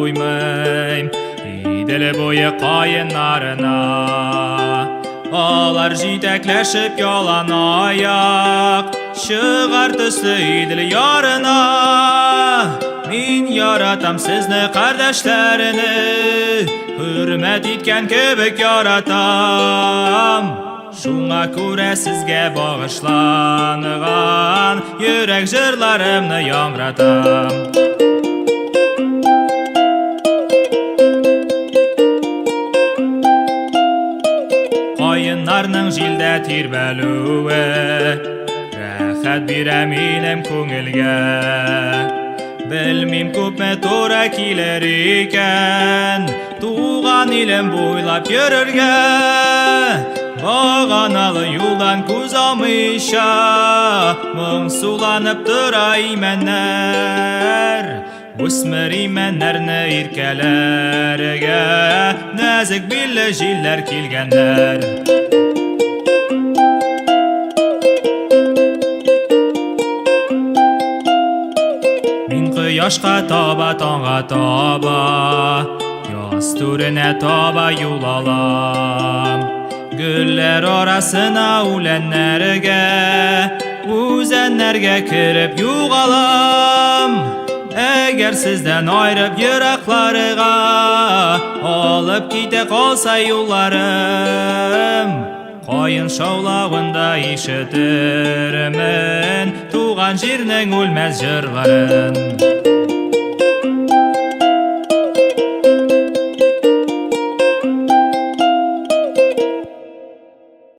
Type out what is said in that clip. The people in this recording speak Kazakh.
қоймайм, Иділ бойы қайынарына. Алар жетекләшіп ялан аяқ, шығар түсі Иділ ярына. Мен яратам сізні қардәшләріні, hürmet etken kebek yaratам. Шуңа күрә сезгә бағышланған йөрәк жырларымны яңратам. Кайыннарның җилдә тирбәлүе рәхәт бирә минем күңелгә. Белмим күпме туры килер икән туган илем буйлап йөрергә. Баганалы юлдан күз алмыйча моңсуланып тора имәннәр. Үсмер имәннәрне иркәләргә нәзек билле җилләр килгәннәр. Кояшка таба, таңга таба, яз түренә таба юл алам. Гөлләр арасына үләннәргә, үзәннәргә кереп югалам. Әгәр сездән айрып еракларга алып китә калса юлларым, кайын шаулавында ишетермен туган җирнең үлмәс җырларын.